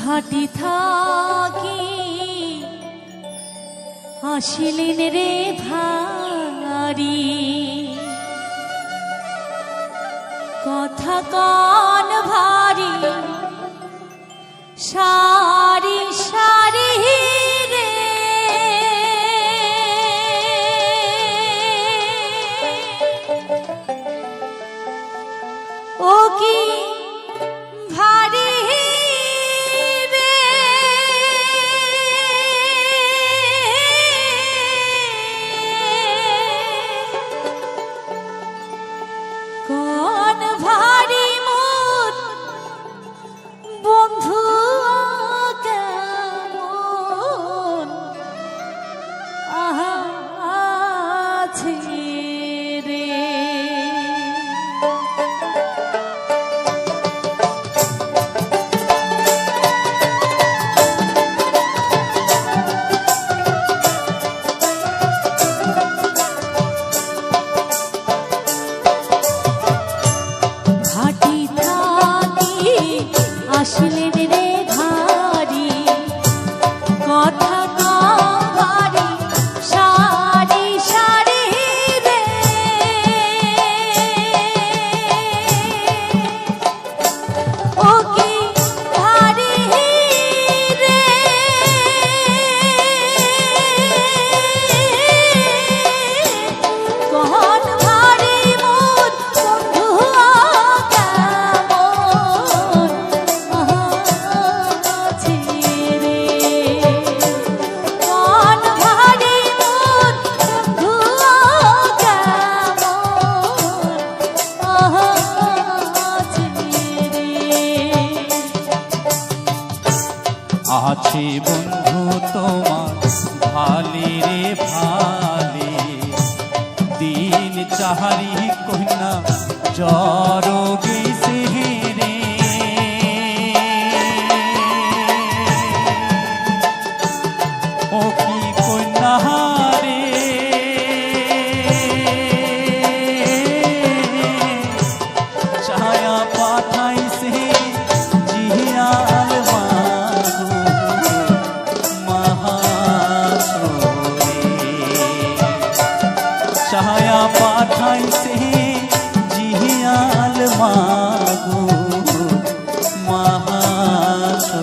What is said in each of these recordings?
ভাটি থাকি আসিলেন রে ভারি কথা কান ভারি সারি সারি রে ও কি ভারি রে কোন ভারি মোর বন্ধু কেমন আছে রে আসিলেন রে ভারি কথা ভারি সারি সারি রে ও কি ভারি রে কোন ভারি মোর বন্ধু আছে বন্ধু তোমার ভালি রে ভালি দিন চাহারি কন্যা জর গেছে রে ও কি কন্যা রে ছায়া পাঠাইছে জিয়াল ছায়া পাঠাইছে জিয়াল মাগো মহাসরে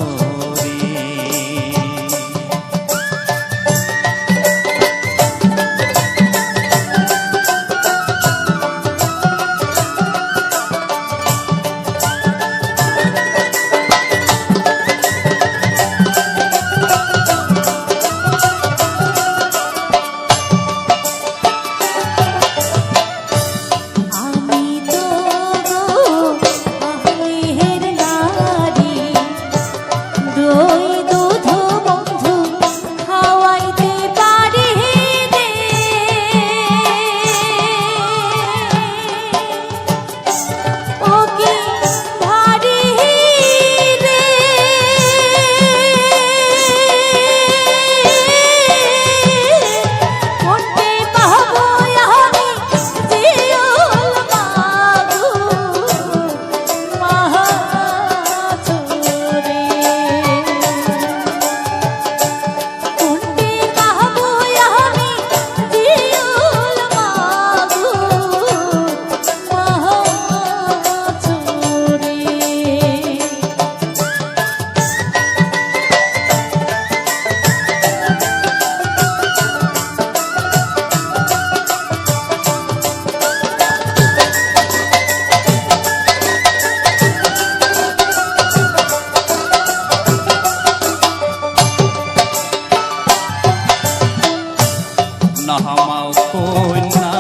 নামাও কন্যা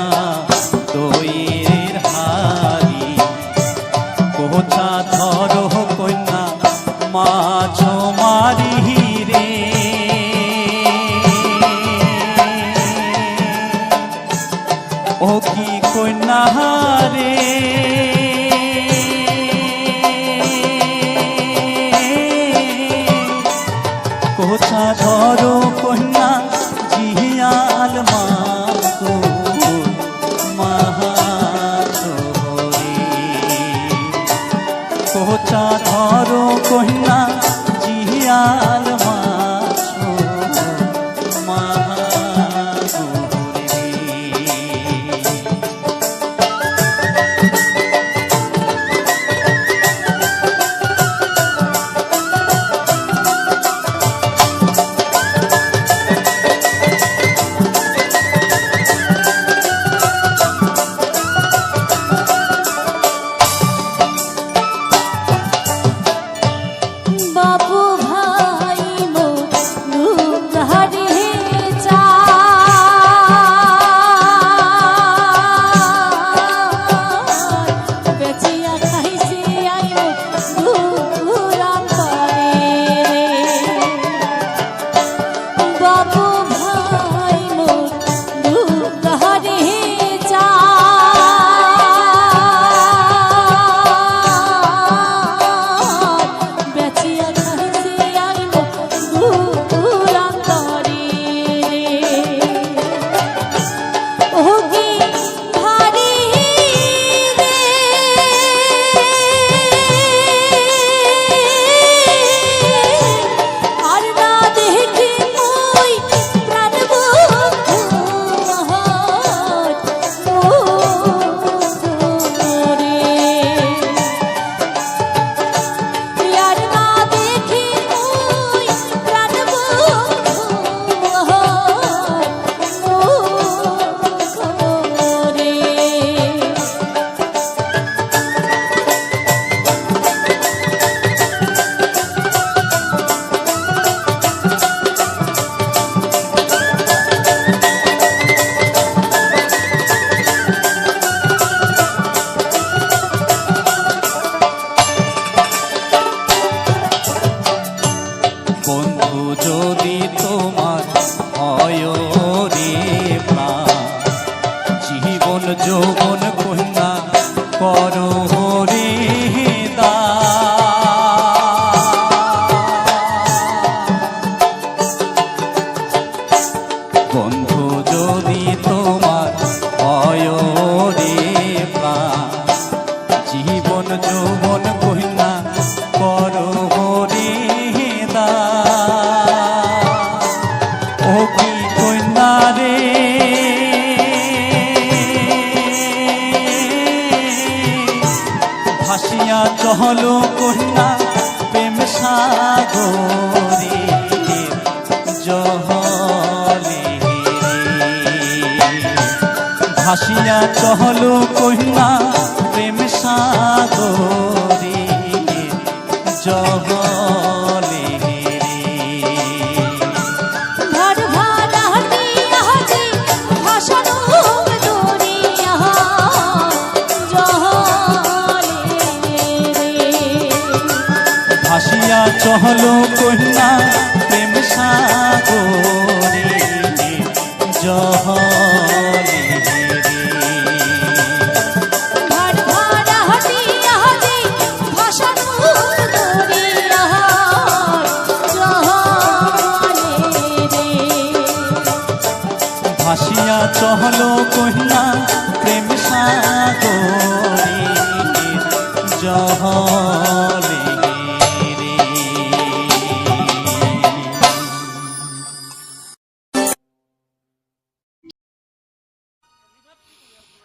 দইয়ের হারি কোথা ধরো কন্যা মাছ মারি রে ও কি কন্যা রে কোথা ধরো কন্যা জিয়াল মাগো হয় রে প্রাণ জীবন যৌবন কন্যা করো রে বন্ধু যদি তোমার হয় রে প্রাণ জীবন যৌবন কন্যা করো রে ও কি কন্যা রে ভাসিয়া চহলো কন্যা প্রেম সাগরে জহলে ভাসিয়া চহলো কন্যা প্রেম সাগরে জহলে ঘর ভাড়া দিয়া যে ভাসানো দরিয়া জলে রে ভাসিয়া চহলো কন্যা প্রেম সাগরে জহলে ঘর ভাড়া দিয়া যে ভাসানো দরিয়া জলে রে ভাসিয়া চহলো কন্যা প্রেম সাগরে জহলে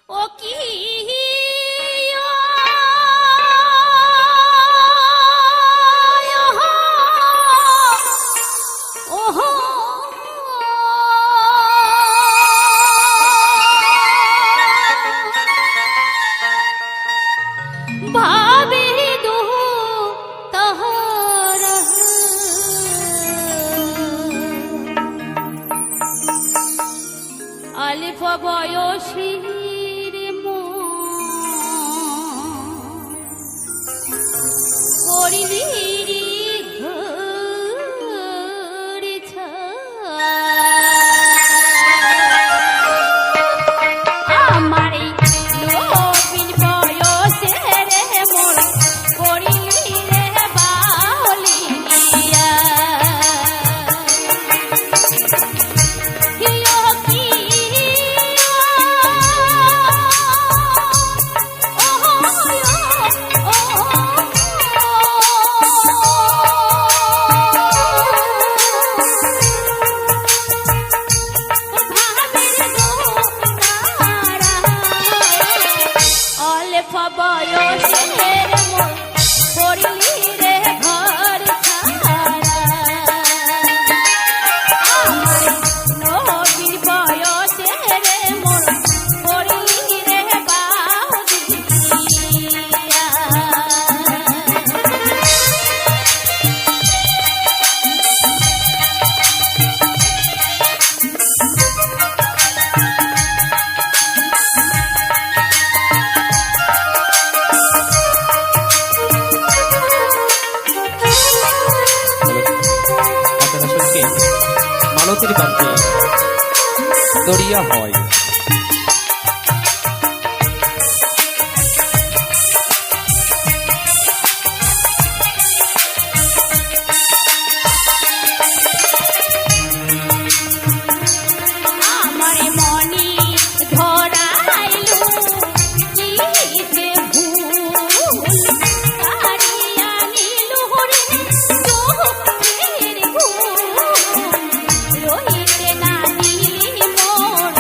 ও কি ওহো ভাবে দো তাহারা আলিফ বয়সীর করিলি ঘরে আমারে লোপিন বয়সে রে মোর করিলি রে বাউলিয়া হিও কি বয়সের মোর করিলি রে ঘর ছাড়া নবীর বয়সের মোর করিলি রে বাউদিয়া মালতীর কাছে দরিয়া হয় আমার মনি ধরাইলু কিসে ভুল কারিয়া নিলু রে চোখের ঘুম রহিতে না দিলি মোর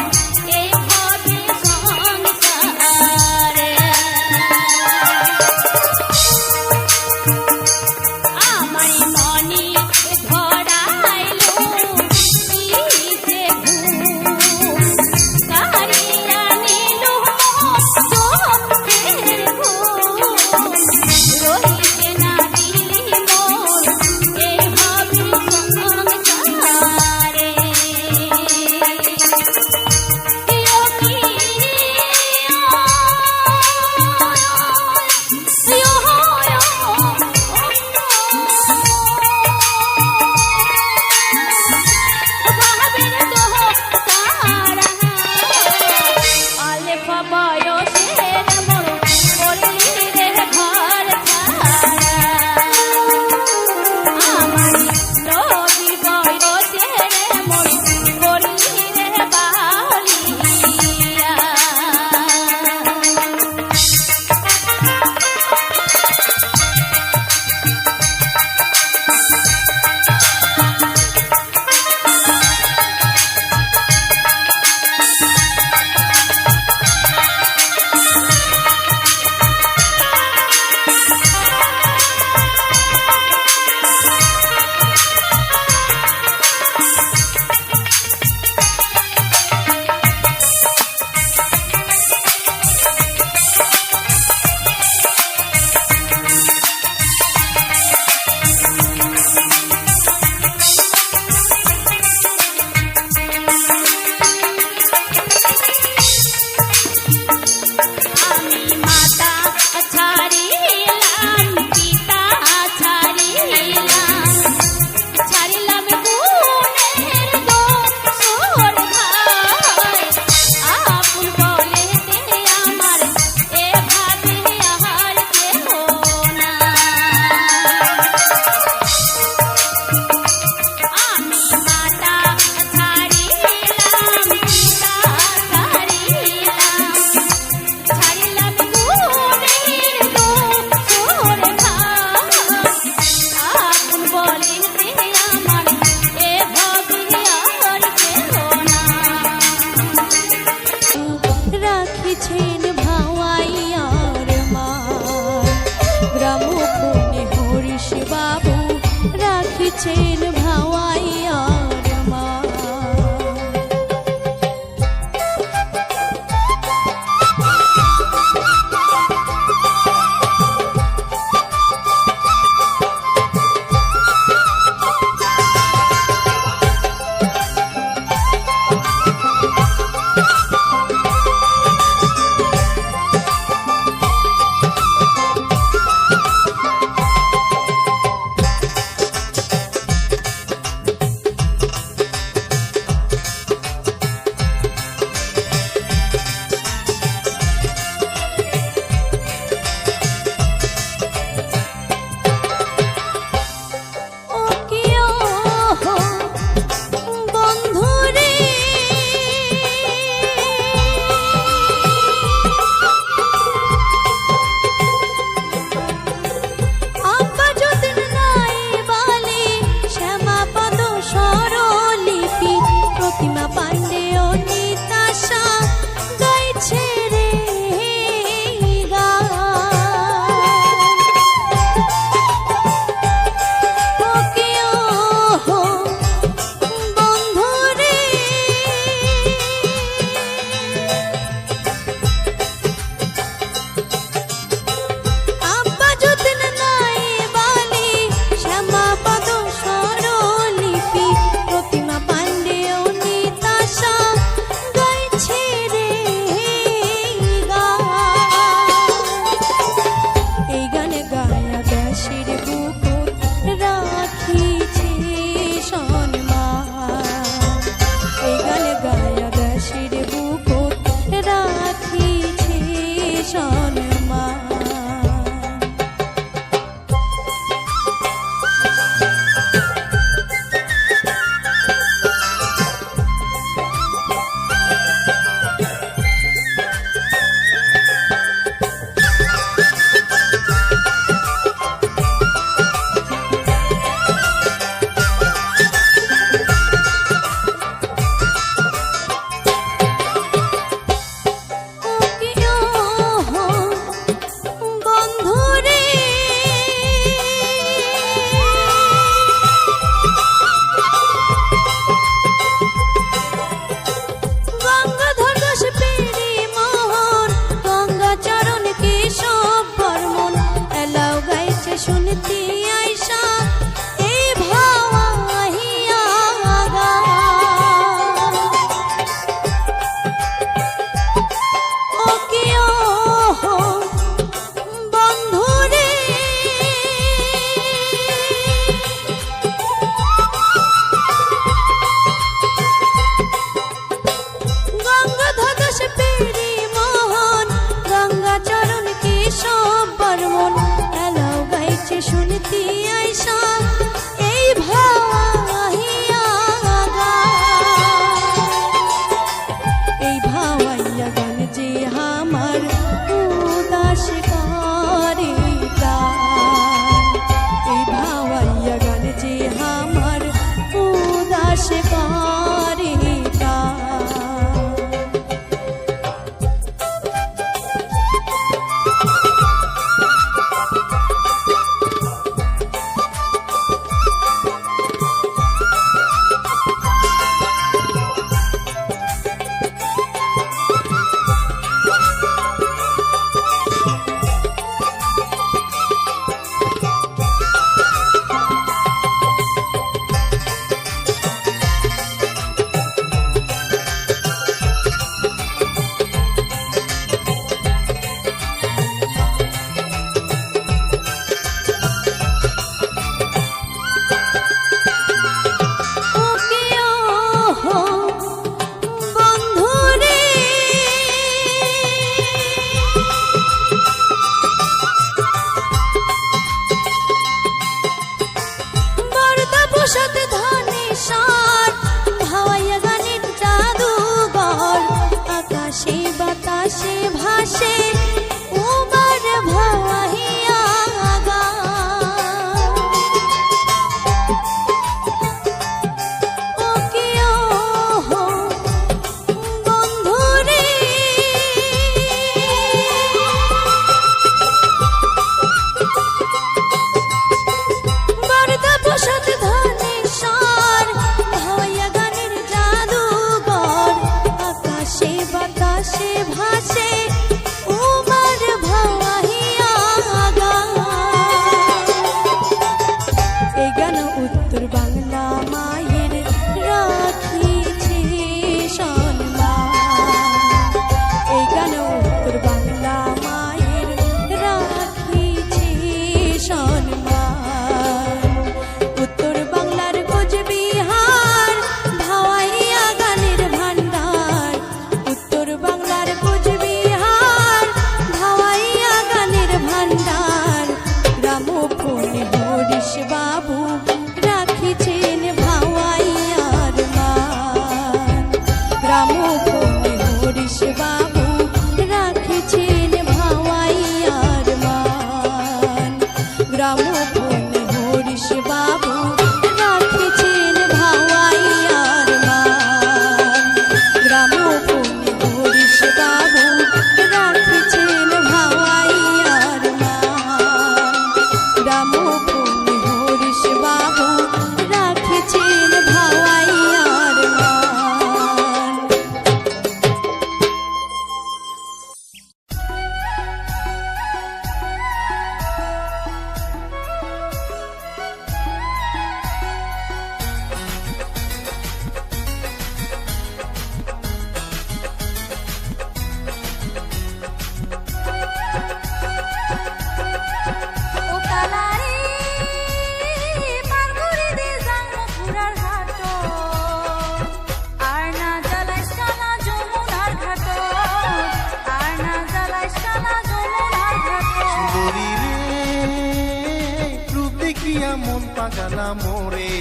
পাগালা মোরে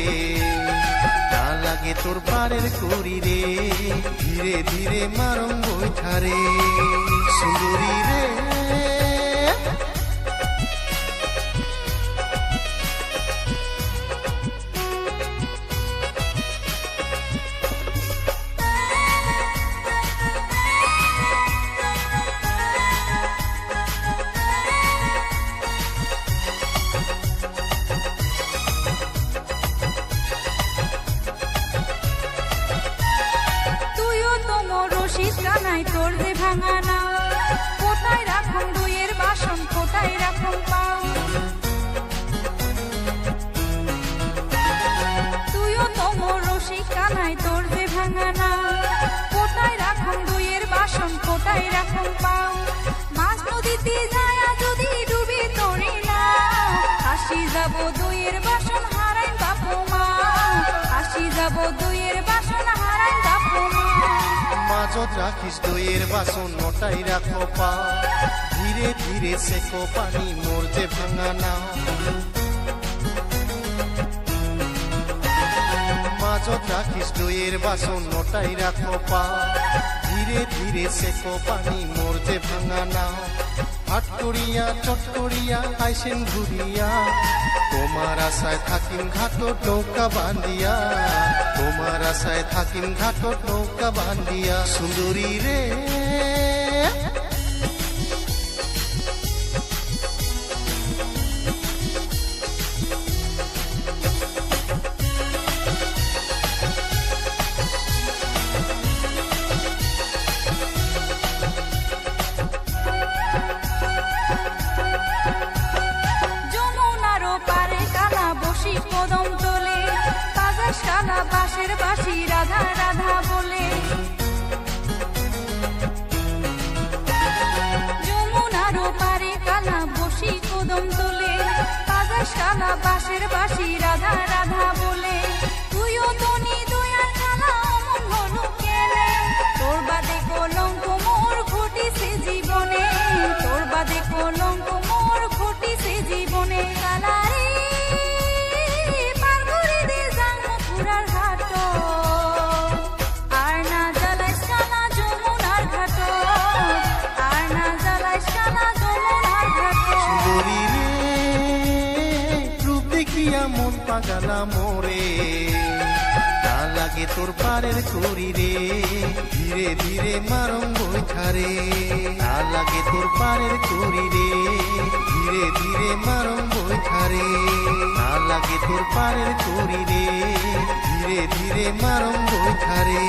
না লাগে তোর পারের করি রে ধীরে ধীরে মারং বৈঠারে সুন্দরী রে তোর যে ভাঙা নাও কোথায় রাখুন দুইয়ের বাসন কোথায় রাখুন পাও তুইও তো মোর রসিক কানাই তোর যে ভাঙা নাও কোথায় রাখুন দুইয়ের বাসন কোথায় রাখুন পাও মাছ নদীতে যায় যদি ডুবি তোরে না হাসি যাব দুইয়ের বাসন হারাই বাপু মা হাসি যাব দুইয়ের বাসন হারাই বাপু মা মাঝত রাখিস দইয়ের বাসন নটাই রাখো পা ধীরে ধীরে সেকো পানি মোর যে ভাঙা নাও মাঝত রাখিস দইয়ের বাসন নটাই রাখো পা ধীরে ধীরে সেকো পানি মোর যে ভাঙা নাও হাট করিয়া চট করিয়া আইসেন ঘুরিয়া তোমার আশায় থাকিম ঘাটত নৌকা বান্ধিয়া তোমার আশায় থাকিম ঘাটত নৌকা বান্ধিয়া সুন্দরী রে কদম তোলে বাজার শালা বাঁশের বাঁশি রাধা রাধা বলে যমুনার পারে কালা বসি কদম তোলে বাজার শালা বাঁশের বাঁশি রাধা রাধা বলে তুইও তনি দয়ার খালা অমন হলো কেনে তোর বাদে কলঙ্ক মোর ঘটিছে জীবনে তোর বাদে কলঙ্ক মোর ঘটিছে জীবনে কালারে মন পাগালা মোরে না লাগে তোর পারের করি রে ধীরে ধীরে মারং বৈঠারে না লাগে তোর পারের করি রে ধীরে ধীরে মারং বৈঠারে না লাগে তোর পারের করি রে ধীরে ধীরে মারং বৈঠারে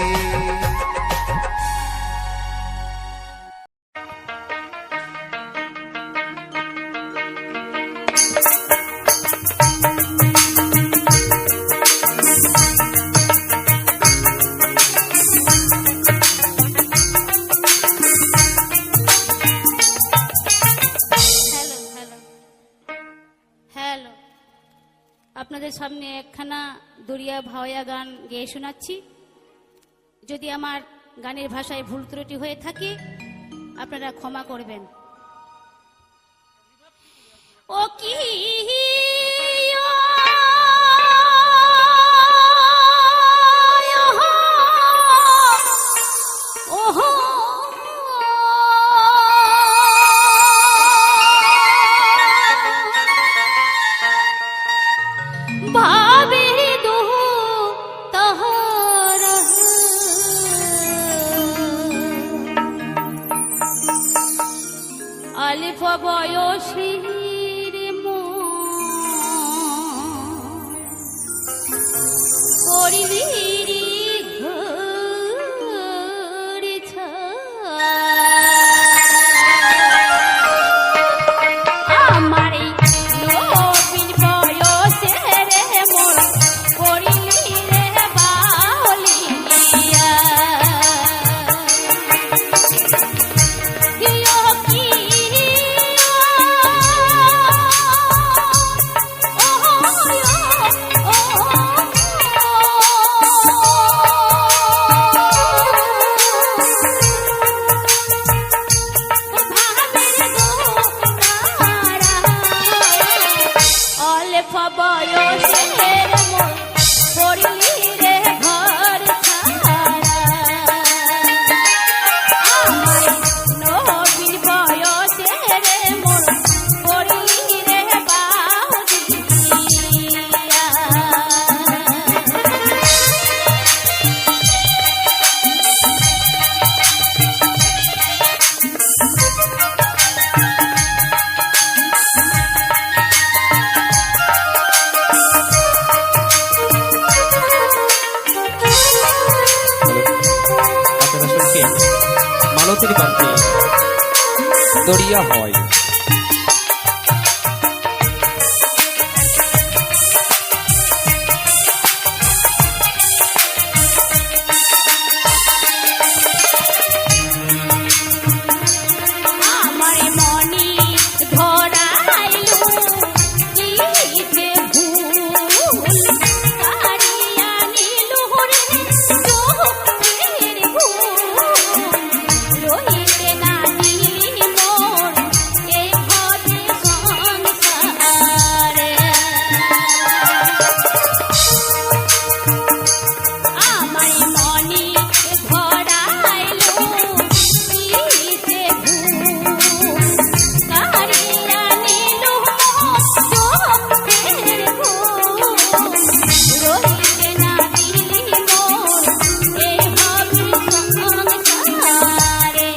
আপনাদের সামনে একখানা দরিয়া ভাওয়া গান গেয়ে শোনাচ্ছি যদি আমার গানের ভাষায় ভুল ত্রুটি হয়ে থাকে আপনারা ক্ষমা করবেন ও কি অল্প বয়সীর করিলি নদীর কাছে দরিয়া হয়। আমার মনে ধরাইলো কি যে ভুল কারিয়া নিলু রে চোখের ঘুম রহিতে না দিলি মোর এই ঘরে সংসারে আমার মনে ধরাইলো কি যে ভুল কারিয়া নিলু চোখের ঘুম রহিতে না দিলি মোর এই ঘরে সংসারে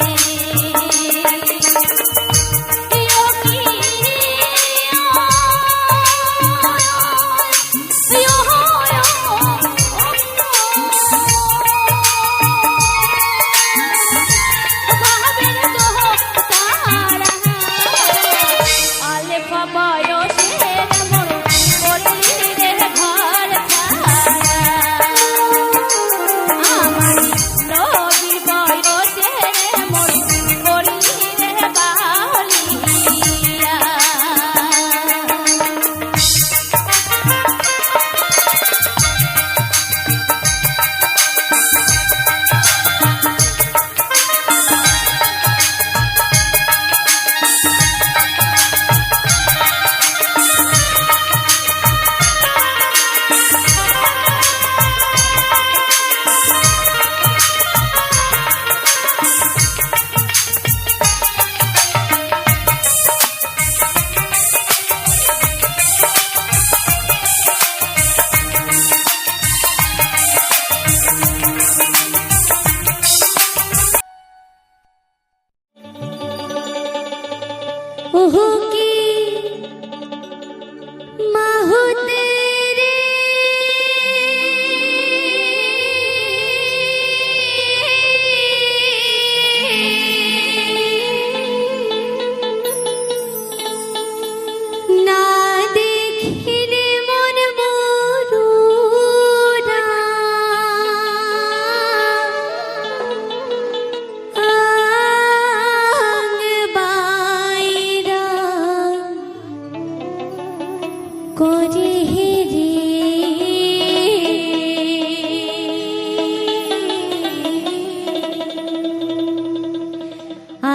ओहो की माहुते रे ना देखिने मन मोरुना आंग বাইরা করে রে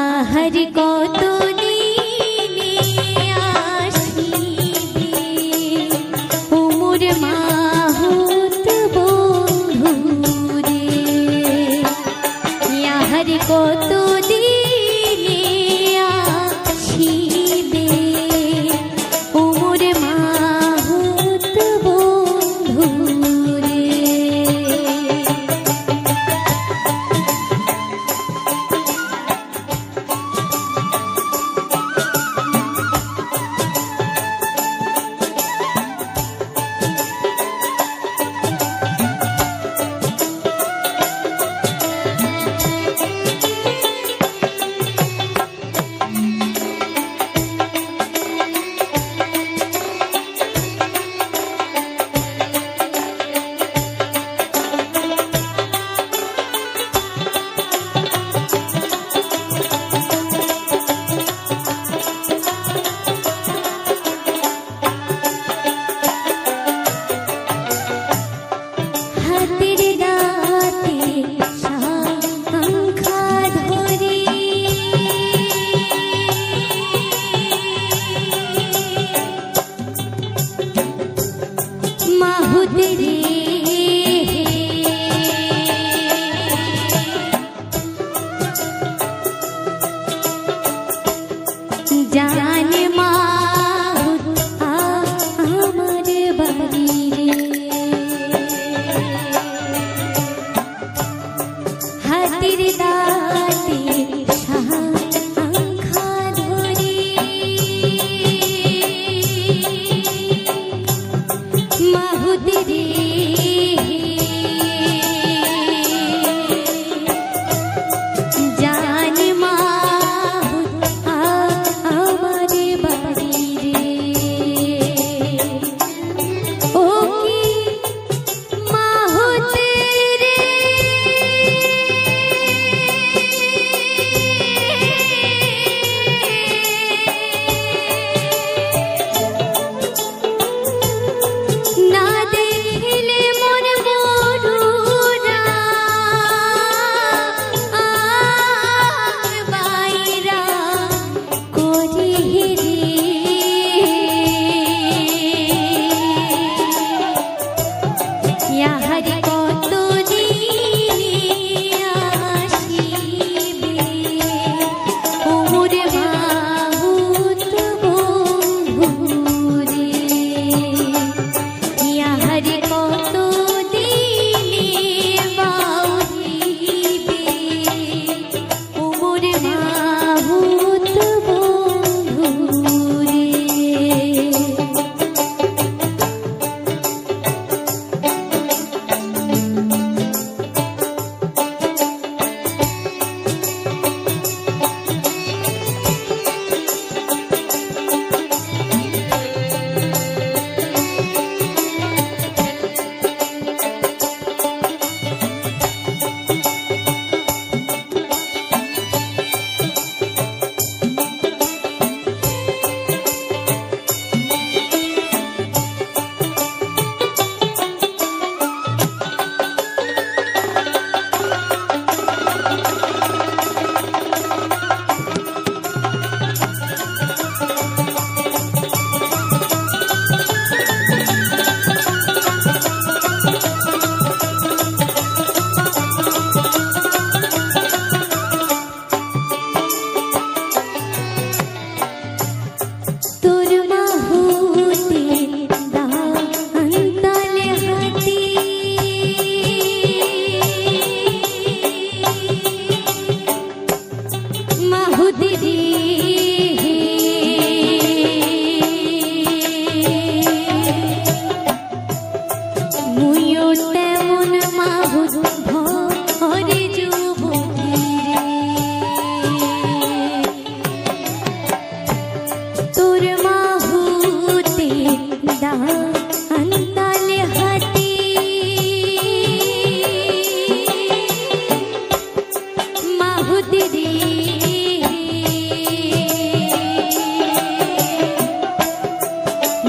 আহার কত দিনে আসিবে উমর মাহুত বন্ধুরে আহার কত দিনে আসিবে উমর মাহুত বন্ধুরে হাতের দাঁতে শঙ্খা ধরি মাহুত রে জান মাহুত আমার বাড়ি রে হাতের দাঁতে শঙ্খা ধরি মাহুত রে জান রে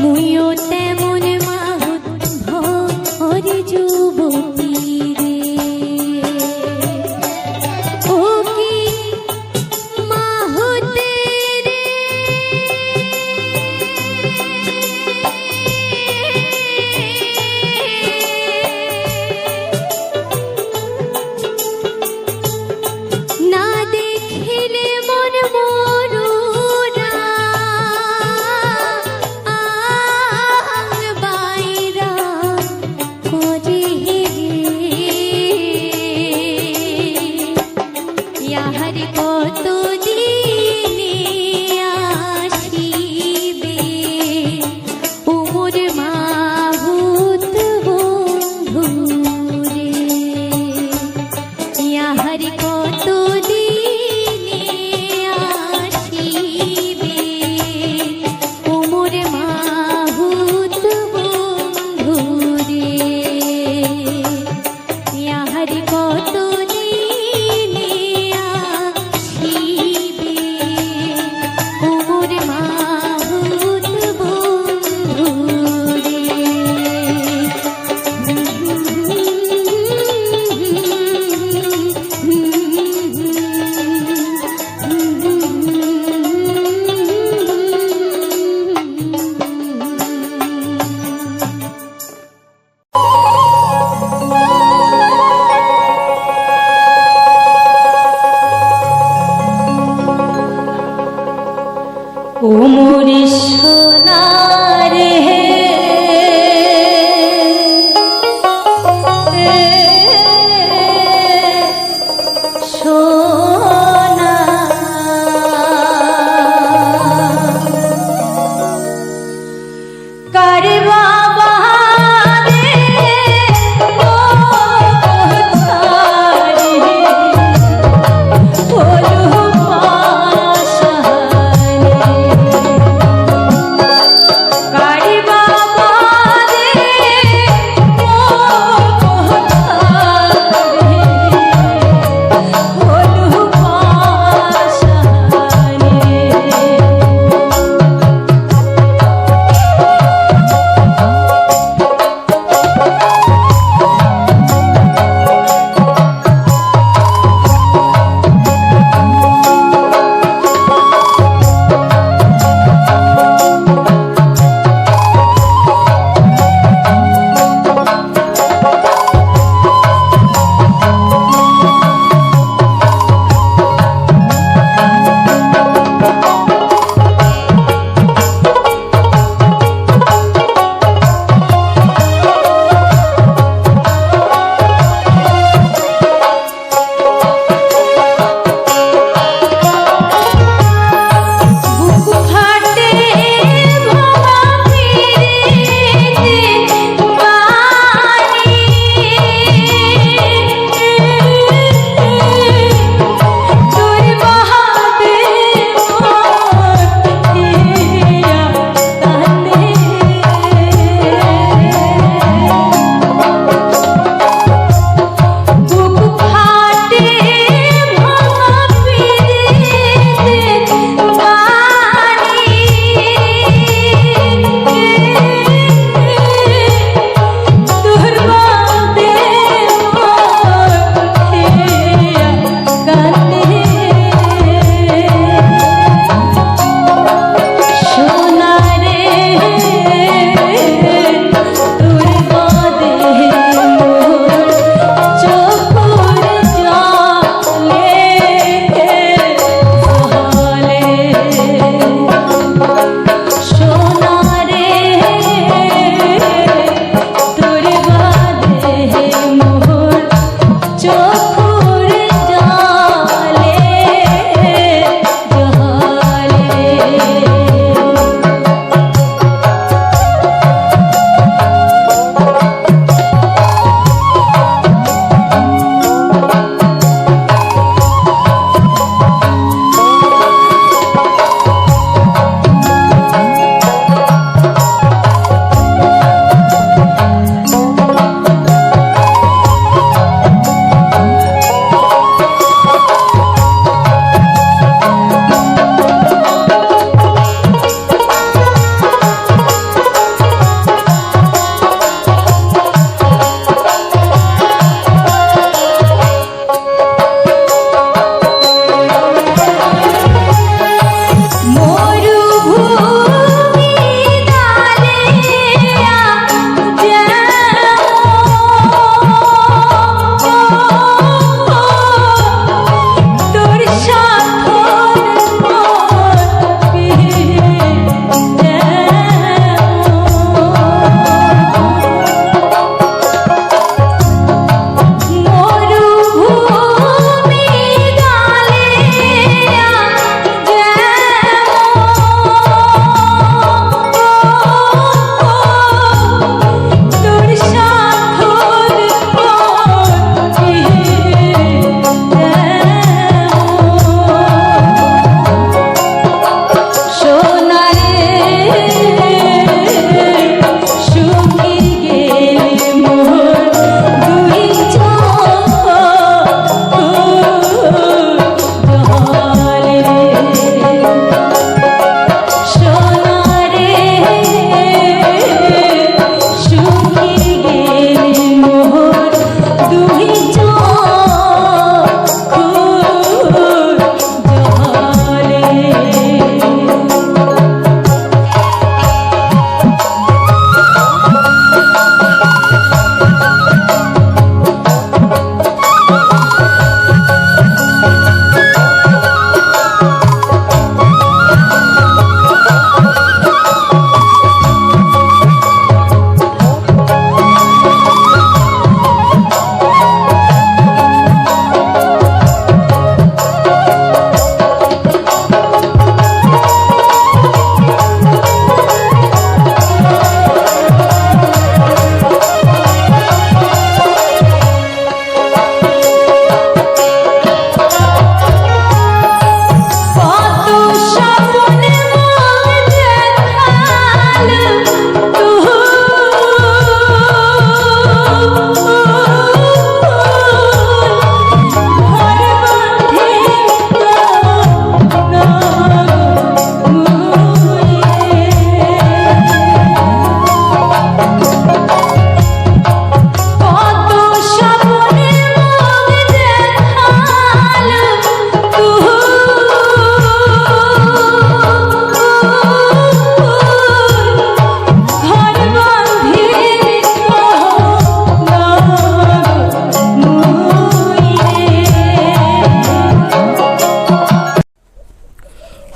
মুইও তেমন মাহুত ভরে যুবতী রে ও কি মাহুত রে না দেখিলে মন মরুরা বাইরা করে ইয়াহার কত দিনে আসিবে উমর মাহুত বন্ধু রে ইয়াহার কত দিনে আসিবে উমর মাহুত বন্ধু রে ইয়াহার কত দিনে আসিবে উমর মাহুত বন্ধু ওমর সোনারে সোনা কার বাবা রে ও তারে হলো পাশানে কার বাবা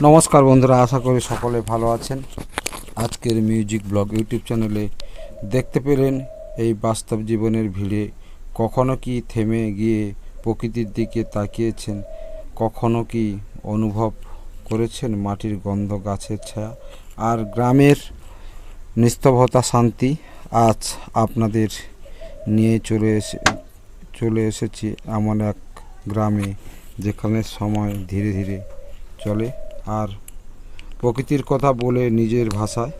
নমস্কার বন্ধুরা, আশা করি সকলে ভালো আছেন। আজকের মিউজিক ব্লগ ইউটিউব চ্যানেলে দেখতে পেলেন এই বাস্তব জীবনের ভিড়ে কখনো কি থেমে গিয়ে প্রকৃতির দিকে তাকিয়েছেন, কখনো কি অনুভব করেছেন মাটির গন্ধ, গাছের ছায়া আর গ্রামের নিস্তব্ধতা, শান্তি। আজ আপনাদের নিয়ে চলে এসেছি এমন এক গ্রামে যেখানে সময় ধীরে ধীরে চলে আর প্রকৃতির কথা বলে নিজের ভাষায়।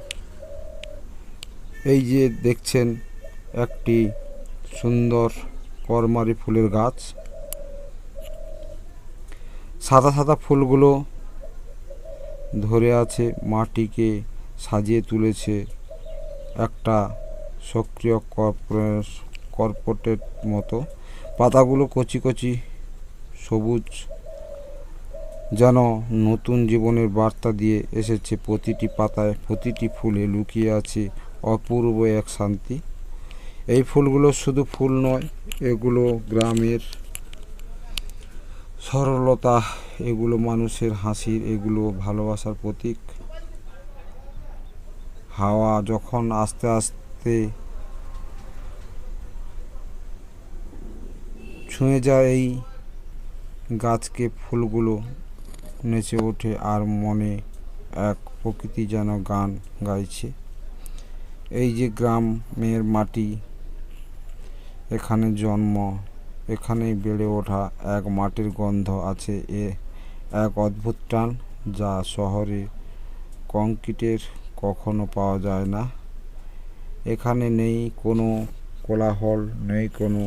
এই যে দেখছেন একটি সুন্দর করমারি ফুলের গাছ, সাদা সাদা ফুলগুলো ধরে আছে, মাটিকে সাজিয়ে তুলেছে একটা সক্রিয় কর্পোরেটের মতো। পাতাগুলো কচি কচি সবুজ, যেন নতুন জীবনের বার্তা দিয়ে এসেছে। প্রতিটি পাতায়, প্রতিটি ফুলে লুকিয়ে আছে অপূর্ব এক শান্তি। এই ফুলগুলো শুধু ফুল নয়, এগুলো গ্রামের সরলতা, এগুলো মানুষের হাসির, এগুলো ভালোবাসার প্রতীক। হাওয়া যখন আস্তে আস্তে ছুঁয়ে যায় এই গাছকে, ফুলগুলো নেচে ওঠে আর মনে এক প্রকৃতি যেন গান গাইছে। এই যে গ্রামের মাটি, এখানে জন্ম, এখানেই বেড়ে ওঠা এক মাটির গন্ধ আছে, এক অদ্ভুত টান যা শহরে কংক্রিটের কখনো পাওয়া যায় না। এখানে নেই কোনো কোলাহল, নেই কোনো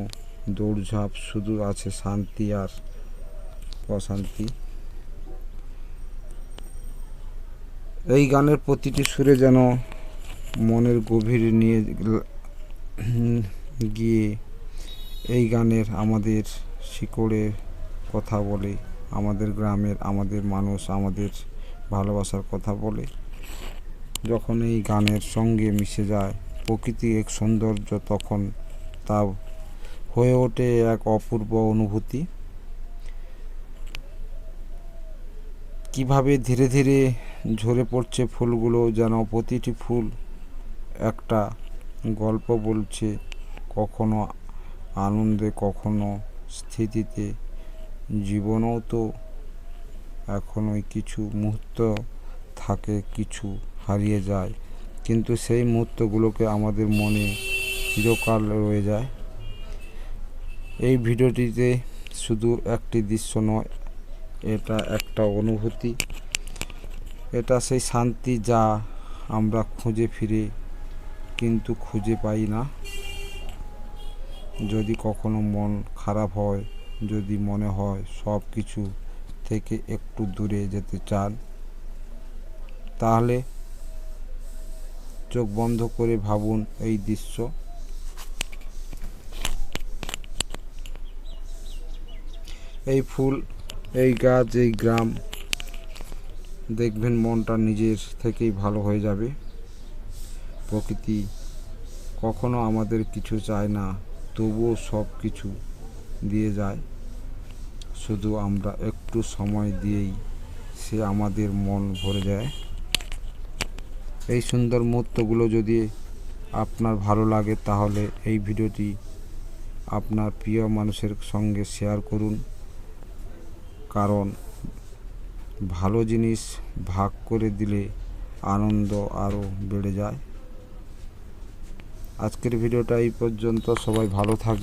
দৌড়ঝাঁপ, শুধু আছে শান্তি আর প্রশান্তি। এই গানের প্রতিটি সুরে যেন মনের গভীরে নিয়ে গিয়ে এই গানের আমাদের শিকড়ের কথা বলে, আমাদের গ্রামের, আমাদের মানুষ, আমাদের ভালোবাসার কথা বলে। যখন এই গানের সঙ্গে মিশে যায় প্রকৃতির এক সৌন্দর্য, তখন তা হয়ে ওঠে এক অপূর্ব অনুভূতি। কিভাবে ধীরে ধীরে ঝরে পড়ছে ফুলগুলো, যেন প্রতিটি ফুল একটা গল্প বলছে, কখনো আনন্দে, কখনো স্থিতিতে। জীবনেও তো এখনোই কিছু মুহূর্ত থাকে, কিছু হারিয়ে যায়, কিন্তু সেই মুহূর্তগুলোকে আমাদের মনে চিরকাল রয়ে যায়। এই ভিডিওটিতে শুধু একটি দৃশ্য নয়, এটা একটা অনুভূতি, এটা সেই শান্তি যা আমরা খুঁজে ফিরে কিন্তু খুঁজে পাই না। যদি কখনো মন খারাপ হয়, যদি মনে হয় সব কিছু থেকে একটু দূরে যেতে চান, তাহলে চোখ বন্ধ করে ভাবুন এই দৃশ্য। এই ফুল, এই গাছ, এই গ্রাম, দেখবেন মনটা নিজের থেকেই ভালো হয়ে যাবে। প্রকৃতি কখনো আমাদের কিছু চায় না, তবুও সব কিছু দিয়ে যায়। শুধু আমরা একটু সময় দিয়েই সে আমাদের মন ভরে যায়। এই সুন্দর মুহূর্তগুলো যদি আপনার ভালো লাগে, তাহলে এই ভিডিওটি আপনার প্রিয় মানুষের সঙ্গে শেয়ার করুন, কারণ ভালো জিনিস ভাগ করে দিলে আনন্দ আরও বেড়ে যায়। আজকের ভিডিওটা এই পর্যন্ত। সবাই ভালো থাকবে।